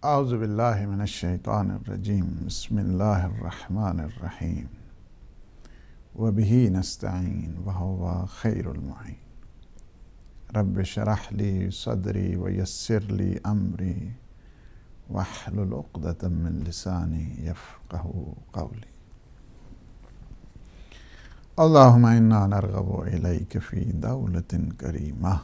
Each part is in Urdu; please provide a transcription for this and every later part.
اعوذ باللہ من الشیطان الرجیم بسم اللہ الرحمن الرحیم وبہ نستعین وہو خیر المعین رب اشرح لی صدری ویسر لی امری واحلل عقدۃ من لسانی یفقہوا قولی اللہم انا نرغب الیک فی دولۃ کریمہ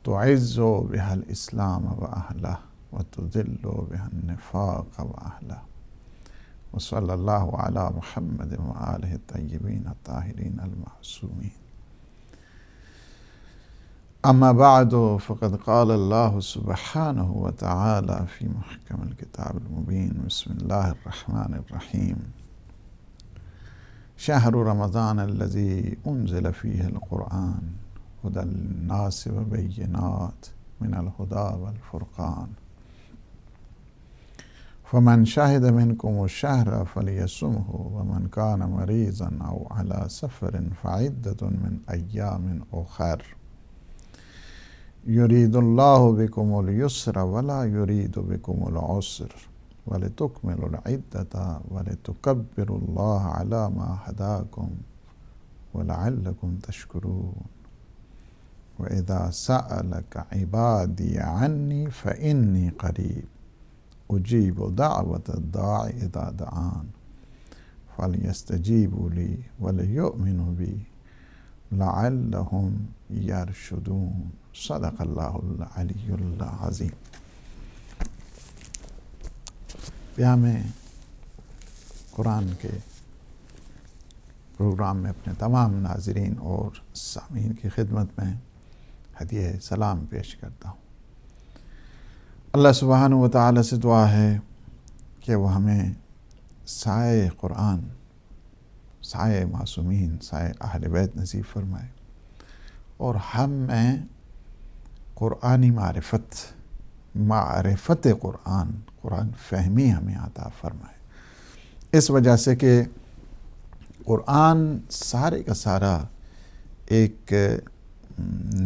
تعز بها الاسلام واہلہ وتذل بها النفاق واہلہ وصلی اللہ علی محمد وآلہ الطیبین الطاہرین المعصومین اما بعد فقد قال اللہ سبحانہ وتعالی فی محکم الکتاب المبین بسم اللہ الرحمن الرحیم شہر رمضان الذی انزل فیہ القرآن هدى للناس وبینات من الہدی والفرقان فمن شہد منکم الشہر فلیصمہ ومن کان مریضا او علی سفر فعدۃ من ایام اخر یرید اللہ بکم اليسر ولا یرید بکم العسر ولتکملوا العدۃ ولتکبروا اللہ علی ما ہداکم ولعلکم تشکرون وَإِذَا سَأَلَكَ عِبَادِي عَنِّي فَإِنِّي قَرِيبٌ أُجِيبُ دَعْوَةَ الدَّاعِ إِذَا دَعَانِ فَلْيَسْتَجِيبُوا لِي وَلْيُؤْمِنُوا بِي لَعَلَّهُمْ يَرْشُدُونَ صدق اللہ العلی العظیم۔ یہاں میں قرآن کے پروگرام میں اپنے تمام ناظرین اور سامعین کی خدمت میں ہدیہ سلام پیش کرتا ہوں۔ اللہ سبحانہ و تعالی سے دعا ہے کہ وہ ہمیں سائے قرآن، سائے معصومین، سائے اہل بیت نصیب فرمائے اور ہم میں قرآنی معرفت قرآن فہمی ہمیں عطا فرمائے، اس وجہ سے کہ قرآن سارے کا سارا ایک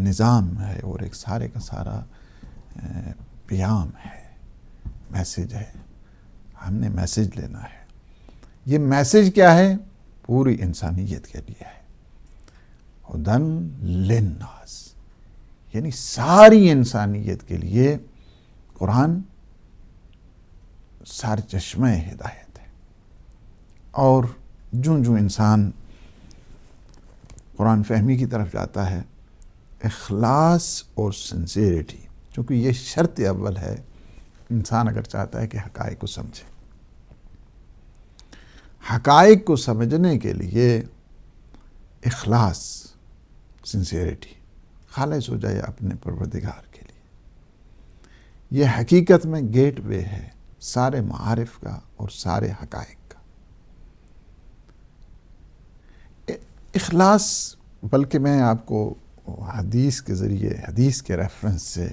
نظام ہے اور ایک سارے کا سارا پیام ہے، میسیج ہے۔ ہم نے میسیج لینا ہے۔ یہ میسیج کیا ہے؟ پوری انسانیت کے لیے ہے۔ ہدی للناس، یعنی ساری انسانیت کے لیے قرآن سار چشمہ ہدایت ہے۔ اور جو انسان قرآن فہمی کی طرف جاتا ہے، اخلاص اور سنسیریٹی، چونکہ یہ شرط اول ہے انسان اگر چاہتا ہے کہ حقائق کو سمجھے۔ حقائق کو سمجھنے کے لیے اخلاص، سنسیریٹی، خالص ہو جائے اپنے پروردگار کے لیے۔ یہ حقیقت میں گیٹ وے ہے سارے معارف کا اور سارے حقائق کا۔ اخلاص، بلکہ میں آپ کو حدیث کے ذریعے، حدیث کے ریفرنس سے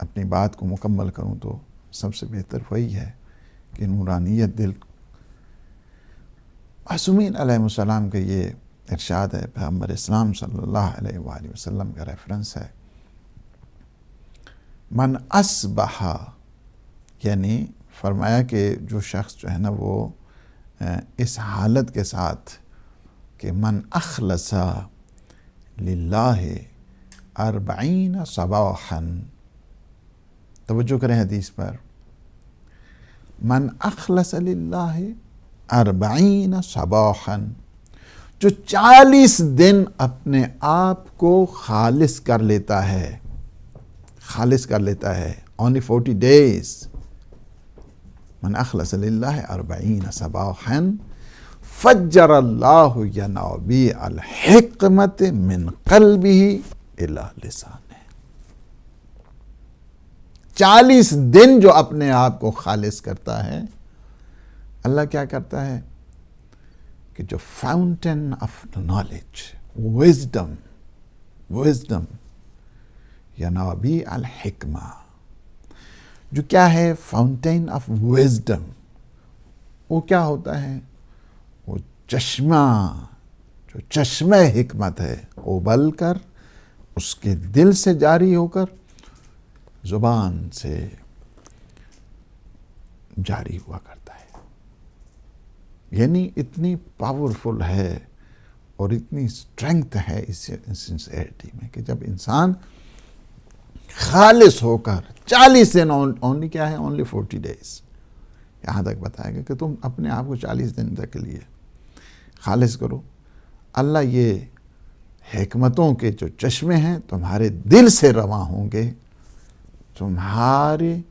اپنی بات کو مکمل کروں تو سب سے بہتر وہی ہے کہ نورانیت دل، معصومین علیہ السلام کا یہ ارشاد ہے، پیغمبر اسلام صلی اللہ علیہ وآلہ وسلم کا ریفرنس ہے، من اصبح، یعنی فرمایا کہ جو شخص جو ہے نا وہ اس حالت کے ساتھ کہ من اخلص للہ 40 صباحا، توجہ کریں حدیث پر، من اخلص للہ 40 صباحا، جو 40 دن اپنے آپ کو خالص کر لیتا ہے، only 40 days، من اخلص للہ 40 صباحا فجر اللہ ینابیع الحکمت من قلبہ الی لسانہ۔ 40 دن جو اپنے آپ کو خالص کرتا ہے، اللہ کیا کرتا ہے کہ جو فاؤنٹین آف نالج، وزڈم، ینابیع الحکمہ، جو کیا ہے فاؤنٹین آف وزڈم، وہ کیا ہوتا ہے؟ وہ چشمہ حکمت ہے، ابل کر اس کے دل سے جاری ہو کر زبان سے جاری ہوا کرتا ہے. یعنی اتنی پاورفل ہے اور اتنی اسٹرینگتھ ہے اس سنسیئرٹی میں کہ جب انسان خالص ہو کر 40 دن اونلی کیا ہے، اونلی 40 days، یہاں تک بتائے گا کہ تم اپنے آپ کو 40 دن تک کے لیے خالص کرو. اللہ یہ حکمتوں کے جو چشمے ہیں تمہارے دل سے رواں ہوں گے، تمہاری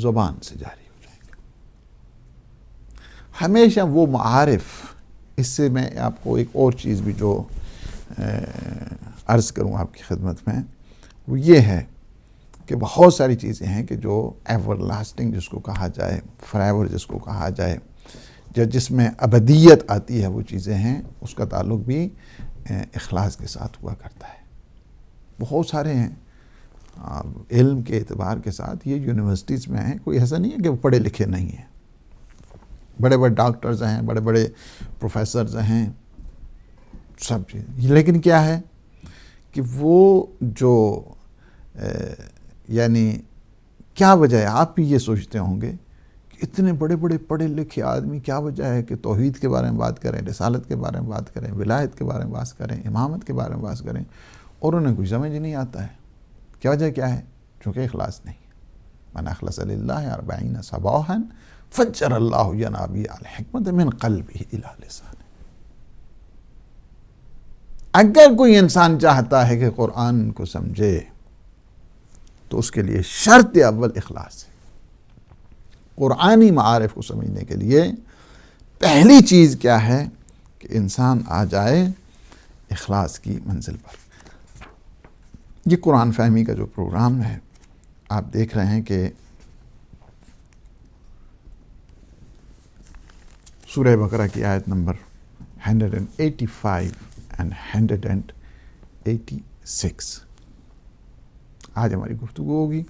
زبان سے جاری ہو جائیں گے. ہمیشہ وہ معارف، اس سے میں آپ کو ایک اور چیز بھی جو عرض کروں آپ کی خدمت میں، وہ یہ ہے کہ بہت ساری چیزیں ہیں کہ جو ایور لاسٹنگ جس کو کہا جائے، فوریور جس کو کہا جائے، جس میں ابدیت آتی ہے، وہ چیزیں ہیں، اس کا تعلق بھی اخلاص کے ساتھ ہوا کرتا ہے. بہت سارے ہیں علم کے اعتبار کے ساتھ، یہ یونیورسٹیز میں ہیں، کوئی ایسا نہیں ہے کہ وہ پڑھے لکھے نہیں ہیں. بڑے بڑے ڈاکٹرز ہیں، بڑے بڑے پروفیسرز ہیں، سب چیز. لیکن کیا ہے کہ وہ جو یعنی کیا وجہ ہے، آپ بھی یہ سوچتے ہوں گے کہ اتنے بڑے بڑے پڑھے لکھے آدمی کیا وجہ ہے کہ توحید کے بارے میں بات کریں، رسالت کے بارے میں بات کریں، ولایت کے بارے میں بات کریں، امامت کے بارے میں بات کریں، اور انہیں کچھ سمجھ نہیں آتا ہے. کیا وجہ کیا ہے؟ چونکہ اخلاص نہیں. من اخلص للہ 40 صباحا فجر اللہ ینابیع الحکمت من قلبہ الی لسانہ. اگر کوئی انسان چاہتا ہے کہ قرآن کو سمجھے تو اس کے لیے شرط اول اخلاص ہے. قرآنی معارف کو سمجھنے کے لیے پہلی چیز کیا ہے کہ انسان آ جائے اخلاص کی منزل پر. یہ قرآن فہمی کا جو پروگرام ہے، آپ دیکھ رہے ہیں کہ سورہ بقرہ کی آیت نمبر 185 and 186 آج ہماری گفتگو ہوگی،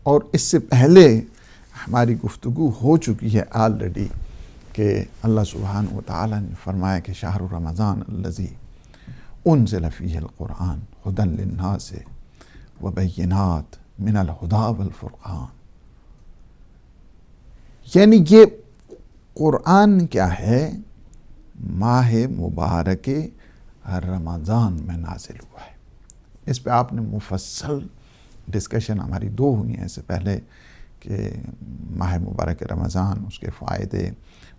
اور اس سے پہلے ہماری گفتگو ہو چکی ہے آلریڈی کہ اللہ سبحانہ و تعالیٰ نے فرمایا کہ شہر رمضان الذی انزل فیہ القرآن ھدی للناس وبینات من الہدی والفرقان. یعنی یہ قرآن کیا ہے، ماہ مبارک رمضان میں نازل ہوا ہے. اس پہ آپ نے مفصل ڈسکشن ہماری 2 ہوئی ہیں اس سے پہلے کہ ماہ مبارک رمضان، اس کے فائدے،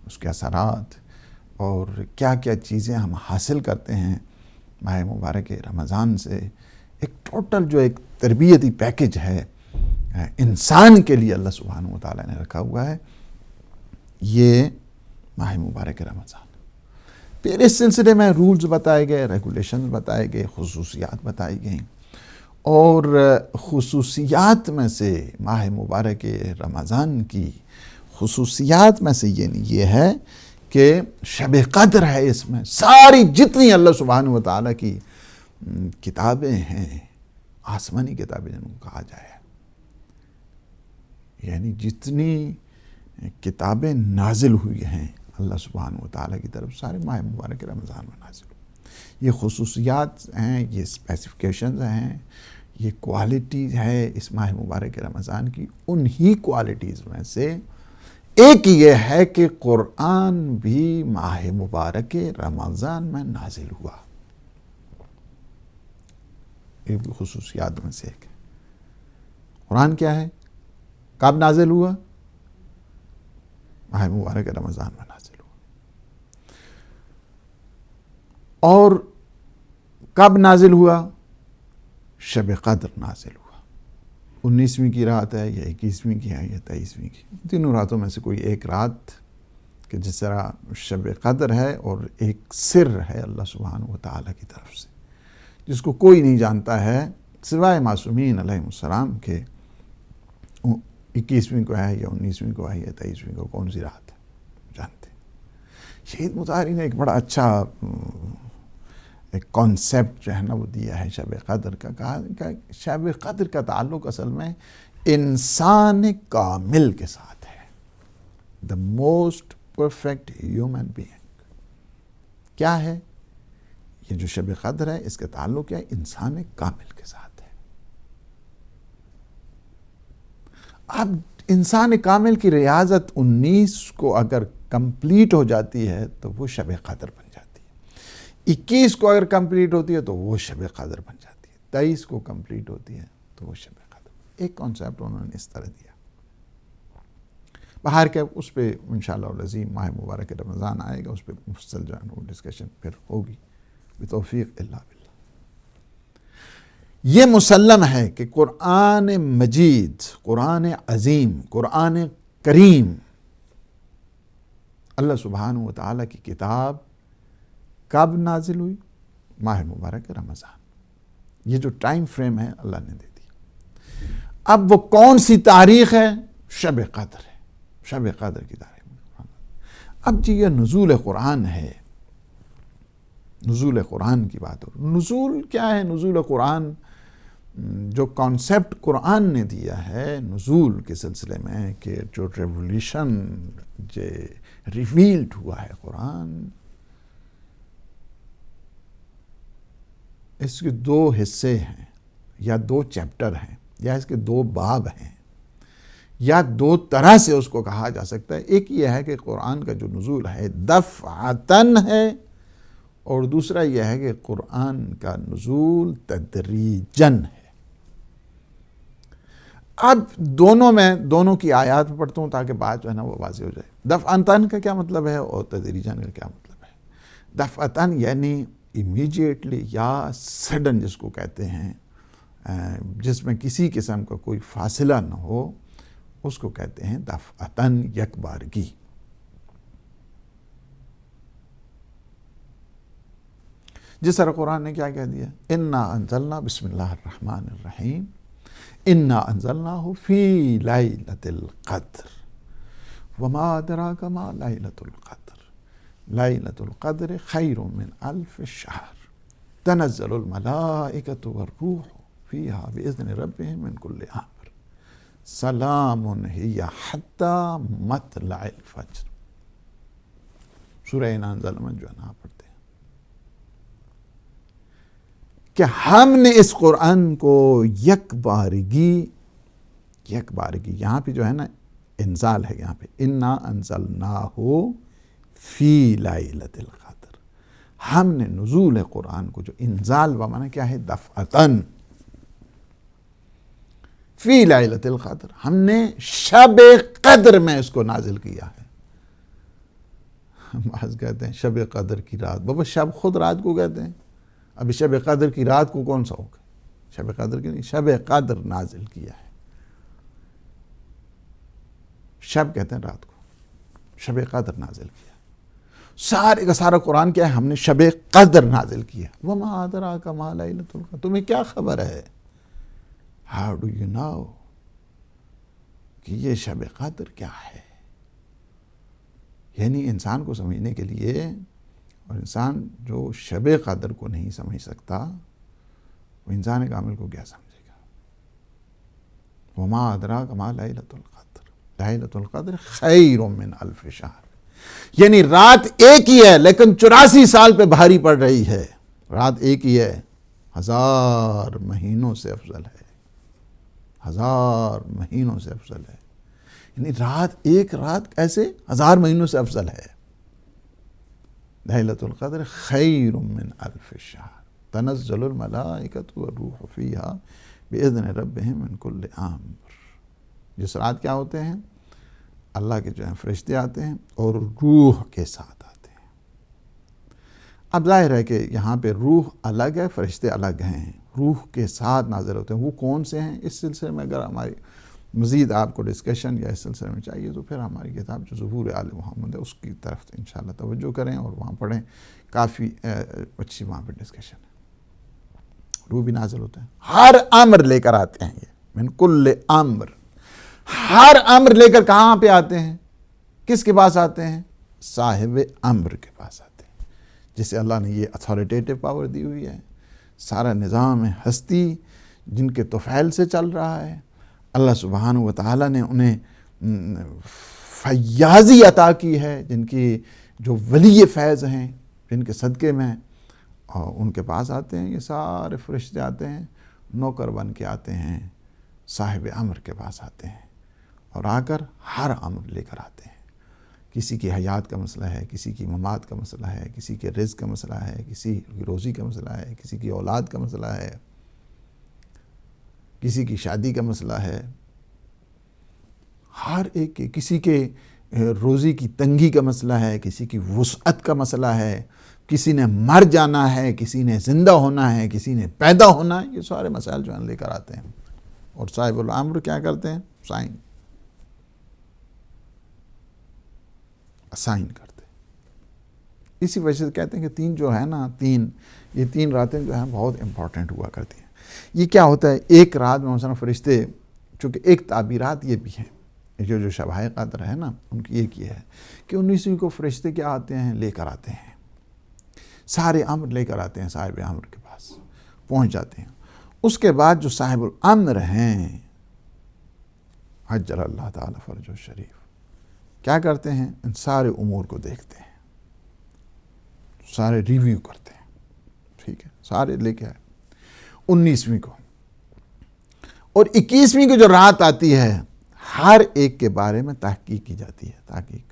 اس کے اثرات، اور کیا کیا چیزیں ہم حاصل کرتے ہیں ماہ مبارک رمضان سے. ایک ٹوٹل جو ایک تربیتی پیکج ہے انسان کے لیے اللہ سبحانہ و تعالیٰ نے رکھا ہوا ہے، یہ ماہ مبارک رمضان. پھر اس سلسلے میں رولز بتائے گئے، ریگولیشنز بتائے گئے، خصوصیات بتائی گئیں، اور خصوصیات میں سے ماہ مبارک رمضان کی خصوصیات میں سے یہ ہے کہ شب قدر ہے. اس میں ساری جتنی اللہ سبحانہ و تعالیٰ کی کتابیں ہیں، آسمانی کتابیں جن کو کہا جائے، یعنی جتنی کتابیں نازل ہوئی ہیں اللہ سبحانہ و تعالیٰ کی طرف، سارے ماہ مبارک رمضان میں نازل ہوئی. یہ خصوصیات ہیں، یہ اسپیسیفکیشنز ہیں، یہ کوالٹیز ہے اس ماہ مبارک رمضان کی. انہی کوالٹیز میں سے ایک یہ ہے کہ قرآن بھی ماہ مبارک رمضان میں نازل ہوا. یہ بھی خصوصیات میں سے ایک ہے. قرآن کیا ہے، کب نازل ہوا؟ ماہ مبارک رمضان میں نازل ہوا. اور کب نازل ہوا؟ شب قدر نازل ہوا. 19ویں کی رات ہے یا 21ویں کی ہے یا 23ویں کی، تینوں راتوں میں سے کوئی ایک رات کہ جس طرح شب قدر ہے اور ایک سر ہے اللہ سبحانہ و تعالیٰ کی طرف سے، جس کو کوئی نہیں جانتا ہے سوائے معصومین علیہ السلام کے. 21ویں کو ہے یا 19ویں کو ہے یا 23ویں کو، کون سی رات ہے جانتے. شہید مطہری نے ایک بڑا اچھا ایک کانسیپٹ جو ہے نا وہ دیا ہے شب قدر کا. کہا کہ شب قدر کا تعلق اصل میں انسان کامل کے ساتھ ہے. The most perfect human being. کیا ہے یہ جو شب قدر ہے؟ اس کا تعلق کیا ہے؟ انسان کامل کے ساتھ ہے. اب انسان کامل کی ریاضت 19 کو اگر کمپلیٹ ہو جاتی ہے تو وہ شب قدر بن جاتی ہے، 21 کو اگر کمپلیٹ ہوتی ہے تو وہ شب قدر بن جاتی ہے، 23 کو کمپلیٹ ہوتی ہے تو وہ شب قدر۔ ایک کانسیپٹ انہوں نے اس طرح دیا۔ باہر کے اس پہ انشاءاللہ العظیم ماہ مبارک رمضان آئے گا، اس پہ مفصل جو ہے وہ ڈسکشن پھر ہوگی بتوفیق اللہ باللہ۔ یہ مسلم ہے کہ قرآن مجید، قرآن عظیم، قرآن کریم اللہ سبحانہ و تعالیٰ کی کتاب کب نازل ہوئی؟ ماہ مبارک رمضان۔ یہ جو ٹائم فریم ہے اللہ نے دے دی۔ اب وہ کون سی تاریخ ہے؟ شب قدر ہے، شب قدر کی تاریخ۔ اب جی یہ نزول قرآن ہے، نزول قرآن کی بات ہو۔ نزول کیا ہے؟ نزول قرآن جو کانسیپٹ قرآن نے دیا ہے نزول کے سلسلے میں، کہ جو ریولیوشن جو ریویلڈ ہوا ہے قرآن، اس کے 2 حصے ہیں یا 2 چیپٹر ہیں یا اس کے 2 باب ہیں، یا 2 طرح سے اس کو کہا جا سکتا ہے۔ ایک یہ ہے کہ قرآن کا جو نزول ہے دفعتاً ہے، اور دوسرا یہ ہے کہ قرآن کا نزول تدریجاً ہے۔ اب دونوں کی آیات پڑھتا ہوں تاکہ بات جو ہے نا وہ واضح ہو جائے۔ دفعتاً کا کیا مطلب ہے اور تدریجاً کا کیا مطلب ہے؟ دفعتاً یعنی امیجیٹلی یا سڈن، جس کو کہتے ہیں، جس میں کسی قسم کا کوئی فاصلہ نہ ہو، اس کو کہتے ہیں دفعتاً، یک بارگی۔ جس طرح قرآن نے کیا کہہ دیا؟ انا انزلنا، بسم اللہ الرحمن الرحیم، انا انزلناہ فی لیلۃ القدر وما ادراک ما لیلۃ القدر لیلۃ القدر خیر من الف شہر تنزل الملائکۃ والروح فیہا باذن ربہم من کل امر سلام ہی حتی مطلع الفجر۔ سورہ انا انزلنا جو ہے نا پڑھتے ہیں کہ ہم نے اس قرآن کو یک بارگی، یہاں پہ جو ہے نا انزال ہے، یہاں پہ انا انزلناہ فی لیلۃ القدر، ہم نے نزول قرآن کو، جو انزال و معنی کیا ہے؟ دفعتاً، فی لیلۃ القدر، ہم نے شب قدر میں اس کو نازل کیا ہے۔ بعض کہتے ہیں شب قدر کی رات، بابا شب خود رات کو کہتے ہیں، ابھی شب قدر کی رات کو کون سا ہوگا؟ شب قدر کی نہیں، شب قدر نازل کیا ہے۔ شب کہتے ہیں رات کو، شب قدر نازل کیا۔ سارے کا سارا قرآن کیا ہے؟ ہم نے شب قدر نازل کیا۔ وما ادراک ما لیلۃ القدر، تمہیں کیا خبر ہے؟ ہاؤ ڈو یو نو کہ یہ شب قدر کیا ہے؟ یعنی انسان کو سمجھنے کے لیے، اور انسان جو شب قدر کو نہیں سمجھ سکتا وہ انسان کامل کو کیا سمجھے گا؟ وما ادراک ما لیلۃ القدر لیلۃ القدر خیر من الف شہر، یعنی رات ایک ہی ہے لیکن 84 سال پہ بھاری پڑ رہی ہے۔ رات ایک ہی ہے، 1000 مہینوں سے افضل ہے، 1000 مہینوں سے افضل ہے۔ یعنی ایک رات ایسے 1000 مہینوں سے افضل ہے۔ لیلۃ القدر خیر من الف شہر تنزل الملائکۃ والروح فیہا باذن ربہم من کل امر۔ جس رات کیا ہوتے ہیں؟ اللہ کے جو ہیں فرشتے آتے ہیں اور روح کے ساتھ آتے ہیں۔ اب ظاہر ہے کہ یہاں پہ روح الگ ہے، فرشتے الگ ہیں، روح کے ساتھ نازل ہوتے ہیں۔ وہ کون سے ہیں؟ اس سلسلے میں اگر ہماری مزید آپ کو ڈسکشن یا اس سلسلے میں چاہیے تو پھر ہماری کتاب جو ظہور آل محمد ہے اس کی طرف انشاءاللہ توجہ کریں اور وہاں پڑھیں، کافی اچھی وہاں پہ ڈسکشن ہے۔ روح بھی نازل ہوتے ہیں، ہر امر لے کر آتے ہیں، یہ من کل امر، ہر امر لے کر کہاں پہ آتے ہیں؟ کس کے پاس آتے ہیں؟ صاحب امر کے پاس آتے ہیں، جسے اللہ نے یہ اتھارٹیٹو پاور دی ہوئی ہے۔ سارا نظام ہستی جن کے طفیل سے چل رہا ہے، اللہ سبحانہ و تعالیٰ نے انہیں فیاضی عطا کی ہے، جن کی جو ولی فیض ہیں، جن کے صدقے میں اور ان کے پاس آتے ہیں، یہ سارے فرشتے آتے ہیں، نوکر بن کے آتے ہیں، صاحب امر کے پاس آتے ہیں، اور آ کر ہر امر لے کر آتے ہیں۔ کسی کی حیات کا مسئلہ ہے، کسی کی ممات کا مسئلہ ہے، کسی کے رزق کا مسئلہ ہے، کسی کی روزی کا مسئلہ ہے، کسی کی اولاد کا مسئلہ ہے، کسی کی شادی کا مسئلہ ہے، ہر ایک کے، کسی کے روزی کی تنگی کا مسئلہ ہے، کسی کی وسعت کا مسئلہ ہے، کسی نے مر جانا ہے، کسی نے زندہ ہونا ہے، کسی نے پیدا ہونا ہے، یہ سارے مسائل جو ہیں لے کر آتے ہیں۔ اور صاحب الامر کیا کرتے ہیں؟ سائن، اسائن کرتے ہیں۔ اسی وجہ سے کہتے ہیں کہ تین جو ہے نا، یہ تین راتیں جو ہیں بہت امپورٹنٹ ہوا کرتی ہیں۔ یہ کیا ہوتا ہے؟ ایک رات میں مثلا فرشتے، چونکہ ایک تعبیرات یہ بھی ہیں، جو شبہ قدر ہے نا، ان کی ایک یہ ہے کہ 19ویں کو فرشتے کیا آتے ہیں؟ لے کر آتے ہیں، سارے امر لے کر آتے ہیں، صاحب امر کے پاس پہنچ جاتے ہیں۔ اس کے بعد جو صاحب الامر ہیں، عجل اللہ تعالیٰ فرج و شریف، کیا کرتے ہیں؟ ان سارے امور کو دیکھتے ہیں، سارے ریویو کرتے ہیں، ٹھیک ہے، سارے لے کے آئے 19ویں کو۔ اور 21ویں کو جو رات آتی ہے، ہر ایک کے بارے میں تحقیق کی جاتی ہے، تحقیق۔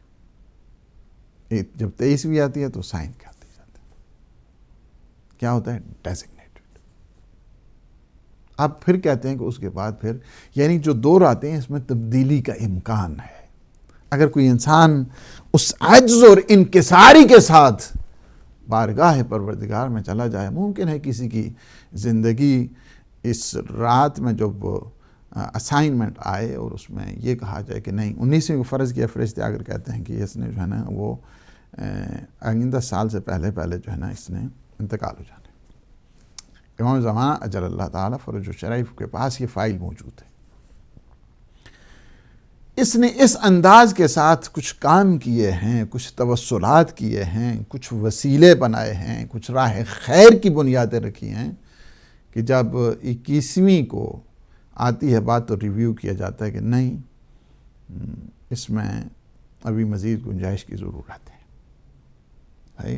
جب 23ویں آتی ہے تو سائن کر دی جاتی ہے، کیا ہوتا ہے؟ ڈیزگنیٹڈ۔ اب پھر کہتے ہیں کہ اس کے بعد پھر، یعنی جو 2 راتیں ہیں اس میں تبدیلی کا امکان ہے۔ اگر کوئی انسان اس عجز اور انکساری کے ساتھ بارگاہ پروردگار میں چلا جائے، ممکن ہے کسی کی زندگی اس رات میں جب اسائنمنٹ آئے اور اس میں یہ کہا جائے کہ نہیں، 19ویں کو فرض کیا، فرشتے اگر کہتے ہیں کہ اس نے جو ہے نا وہ آئندہ سال سے پہلے جو ہے نا اس نے انتقال ہو جانا ہے، امام زمانہ اجل اللہ تعالیٰ فرج و شریف کے پاس یہ فائل موجود ہے، اس نے اس انداز کے ساتھ کچھ کام کیے ہیں، کچھ توسلات کیے ہیں، کچھ وسیلے بنائے ہیں، کچھ راہ خیر کی بنیادیں رکھی ہیں کہ جب 21ویں کو آتی ہے بات تو ریویو کیا جاتا ہے کہ نہیں، اس میں ابھی مزید گنجائش کی ضرورت ہے،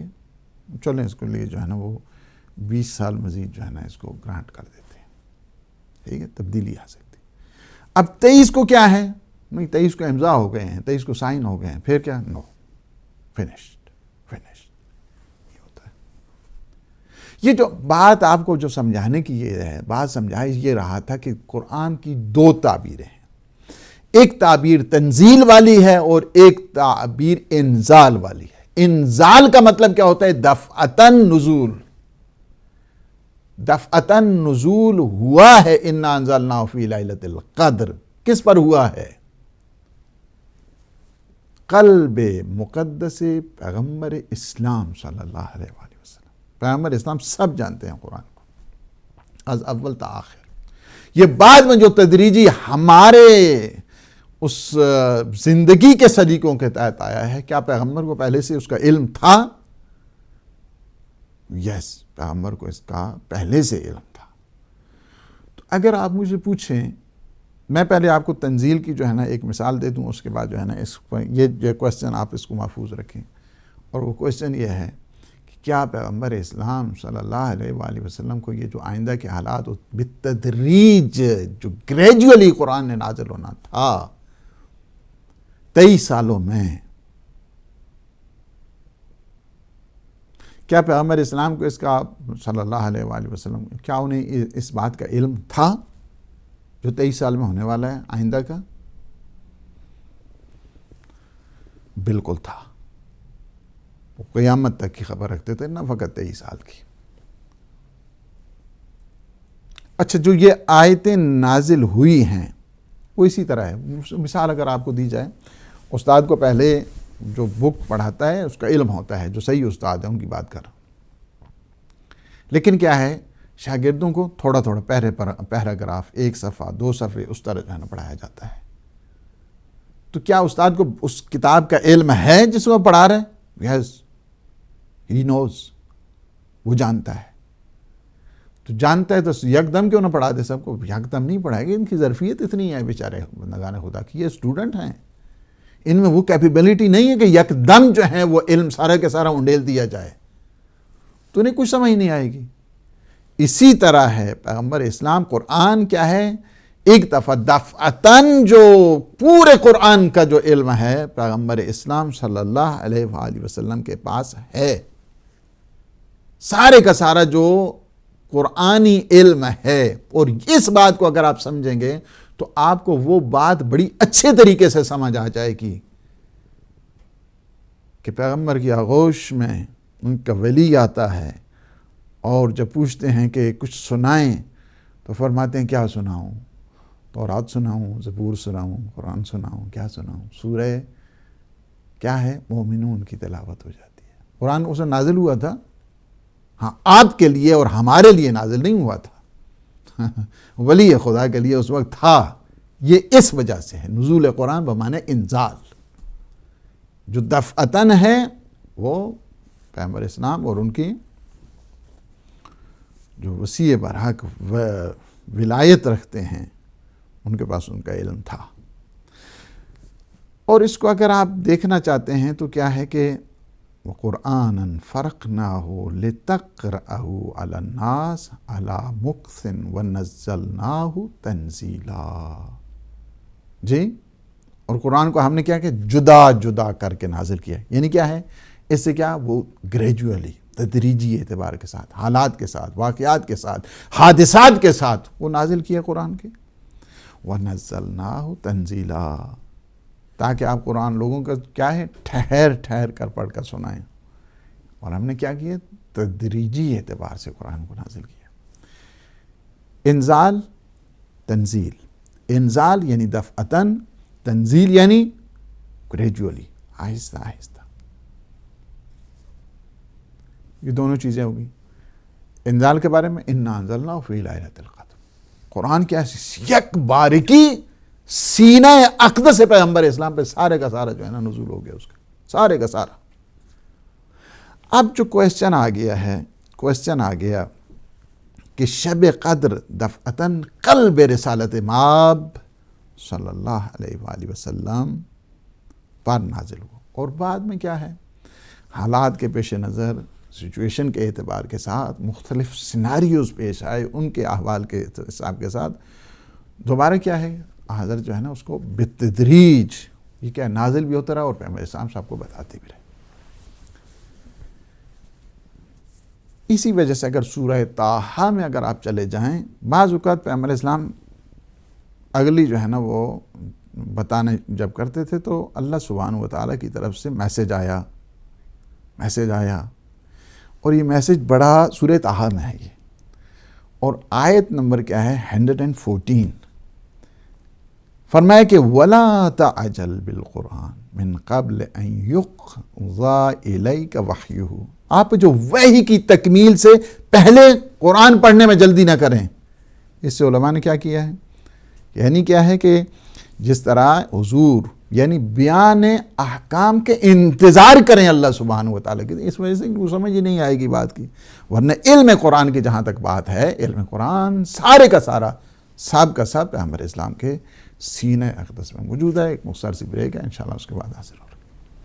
چلیں اس کے لیے جو ہے نا وہ 20 سال مزید جو ہے نا اس کو گرانٹ کر دیتے ہیں، ٹھیک ہے، تبدیلی آ سکتی۔ اب 23 کو کیا ہے؟ نہیں، 23 کو امضاء ہو گئے ہیں، 23 کو سائن ہو گئے ہیں، پھر کیا؟ نو، فنشڈ۔ یہ ہوتا ہے۔ یہ جو بات آپ کو جو سمجھانے کی یہ ہے، بات سمجھائی یہ رہا تھا کہ قرآن کی 2 تعبیریں ہیں، ایک تعبیر تنزیل والی ہے اور ایک تعبیر انزال والی ہے۔ انزال کا مطلب کیا ہوتا ہے؟ دفعتاً نزول، دفعتاً نزول ہوا ہے، انا انزلناہ فی لیلۃ القدر، کس پر ہوا ہے؟ قلب مقدس پیغمبر اسلام صلی اللہ علیہ وآلہ وسلم۔ پیغمبر اسلام سب جانتے ہیں قرآن کو از اول تا آخر۔ یہ بعد میں جو تدریجی ہمارے اس زندگی کے سلیقوں کے تحت آیا ہے، کیا پیغمبر کو پہلے سے اس کا علم تھا؟ یس، پیغمبر کو اس کا پہلے سے علم تھا۔ تو اگر آپ مجھے پوچھیں، میں پہلے آپ کو تنزیل کی جو ہے نا ایک مثال دے دوں، اس کے بعد جو ہے نا یہ کوسچن آپ اس کو محفوظ رکھیں، اور وہ کوسچن یہ ہے کہ کیا پیغمبر اسلام صلی اللہ علیہ وآلہ وسلم کو یہ جو آئندہ کے حالات بالتدریج جو گریجولی قرآن نے نازل ہونا تھا 23 سالوں میں، کیا پیغمبر اسلام کو اس کا صلی اللہ علیہ وآلہ وسلم کیا انہیں اس بات کا علم تھا جو 23 سال میں ہونے والا ہے آئندہ کا؟ بالکل تھا۔ وہ قیامت تک کی خبر رکھتے تھے، نہ فقط 23 سال کی۔ اچھا، جو یہ آیتیں نازل ہوئی ہیں وہ اسی طرح ہے۔ مثال اگر آپ کو دی جائے، استاد کو پہلے جو بک پڑھاتا ہے اس کا علم ہوتا ہے، جو صحیح استاد ہیں ان کی بات کر رہا ہوں، لیکن کیا ہے، شاگردوں کو تھوڑا تھوڑا پیراگراف، 1 صفحہ 2 صفحے اس طرح جو ہے نا پڑھایا جاتا ہے۔ تو کیا استاد کو اس کتاب کا علم ہے جس کو پڑھا رہے ہیں؟ یس، ہی نوز، وہ جانتا ہے۔ تو جانتا ہے تو یکدم کیوں نہ پڑھا دے سب کو؟ یکدم نہیں پڑھائے گا، ان کی ظرفیت اتنی ہے بیچارے بندگان خدا کی، یہ اسٹوڈنٹ ہیں، ان میں وہ کیپیبلٹی نہیں ہے کہ یکدم جو ہے وہ علم سارا کے سارا انڈیل دیا جائے، تو انہیں کچھ سمجھ نہیں آئے گی۔ اسی طرح ہے پیغمبر اسلام، قرآن کیا ہے؟ ایک دفعہ دفعتاً جو پورے قرآن کا جو علم ہے پیغمبر اسلام صلی اللہ علیہ وآلہ وسلم کے پاس ہے، سارے کا سارا جو قرآنی علم ہے، اور اس بات کو اگر آپ سمجھیں گے تو آپ کو وہ بات بڑی اچھے طریقے سے سمجھ آ جائے گی کہ پیغمبر کی آغوش میں ان کا ولی آتا ہے، اور جب پوچھتے ہیں کہ کچھ سنائیں تو فرماتے ہیں کیا سناؤں؟ تورات سناؤں، زبور سناؤں، قرآن سناؤں، کیا سناؤں؟ سورہ کیا ہے؟ مومنون کی تلاوت ہو جاتی ہے۔ قرآن اسے نازل ہوا تھا، ہاں آپ کے لیے اور ہمارے لیے نازل نہیں ہوا تھا، ولی خدا کے لیے اس وقت تھا۔ یہ اس وجہ سے ہے نزول قرآن بمعنی انزال۔ جو دفعتاً ہے وہ پیغمبر اسلام اور ان کی جو وسیع برحق ولایت رکھتے ہیں ان کے پاس ان کا علم تھا۔ اور اس کو اگر آپ دیکھنا چاہتے ہیں تو کیا ہے کہ وَقُرْآنًا فَرَقْنَاهُ لِتَقْرَأَهُ عَلَى النَّاسِ عَلَى مُكْثٍ وَنَزَّلْنَاهُ تَنزِيلًا۔ جی، اور قرآن کو ہم نے کیا کہ جدا جدا کر کے نازل کیا، یعنی کیا ہے اس سے کیا وہ گریجولی تدریجی اعتبار کے ساتھ، حالات کے ساتھ، واقعات کے ساتھ، حادثات کے ساتھ وہ نازل کیا قرآن کے۔ وَنَزَّلْنَاهُ تَنزِيلًا، تاکہ آپ قرآن لوگوں کا کیا ہے ٹھہر ٹھہر کر پڑھ کر سنائیں، اور ہم نے کیا کیا تدریجی اعتبار سے قرآن کو نازل کیا۔ انزال، تنزیل، انزال یعنی دفعتاً، تنزیل یعنی گریجولی، آہستہ آہستہ۔ یہ دونوں چیزیں ہوگی۔ انزال کے بارے میں اِنَّا أَنزَلْنَاهُ فِي لَيْلَةِ الْقَدْرِ، قرآن کیا یک بارکی سینہ اقدس پیغمبر اسلام پہ سارے کا سارا جو ہے نا نزول ہو گیا، اس کا سارے کا سارا۔ اب جو کویسچن آ گیا کہ شب قدر دفعتاً قلب رسالت مآب صلی اللہ علیہ وآلہ وسلم پر نازل ہوا، اور بعد میں کیا ہے حالات کے پیش نظر، سچویشن کے اعتبار کے ساتھ مختلف سیناریوز پیش آئے، ان کے احوال کے حساب کے ساتھ دوبارہ کیا ہے حضرت جو ہے نا اس کو بالتدریج یہ کیا نازل بھی ہوتا رہا، اور پیغمبر اسلام صاحب کو بتاتے بھی رہے۔ اسی وجہ سے اگر سورہ طٰہٰ میں اگر آپ چلے جائیں، بعض اوقات پیغمبر اسلام اگلی جو ہے نا وہ بتانے جب کرتے تھے تو اللہ سبحانہ وتعالیٰ کی طرف سے میسج آیا، اور یہ میسج بڑا سورہ طٰہٰ میں ہے یہ، اور آیت نمبر کیا ہے 114، فرمایا کہ وَلَا تَعْجَلْ بِالْقُرْآنِ مِنْ قَبْلِ أَنْ يُقْضَى إِلَيْكَ وَحْيُهُ، آپ جو وحی کی تکمیل سے پہلے قرآن پڑھنے میں جلدی نہ کریں۔ اس سے علماء نے کیا کیا ہے، یعنی کیا ہے کہ جس طرح حضور یعنی بیان احکام کے انتظار کریں اللہ سبحانہ وتعالیٰ کی، اس وجہ سے وہ سمجھ ہی نہیں آئے گی بات کی، ورنہ علم قرآن کی جہاں تک بات ہے، علم قرآن سارے کا سارا سب کا سب پیغمبر اسلام کے سینہ اقدس میں موجود ہے۔ ایک مختصر سی بریک ہے، انشاءاللہ اس کے بعد حاضر ہوں۔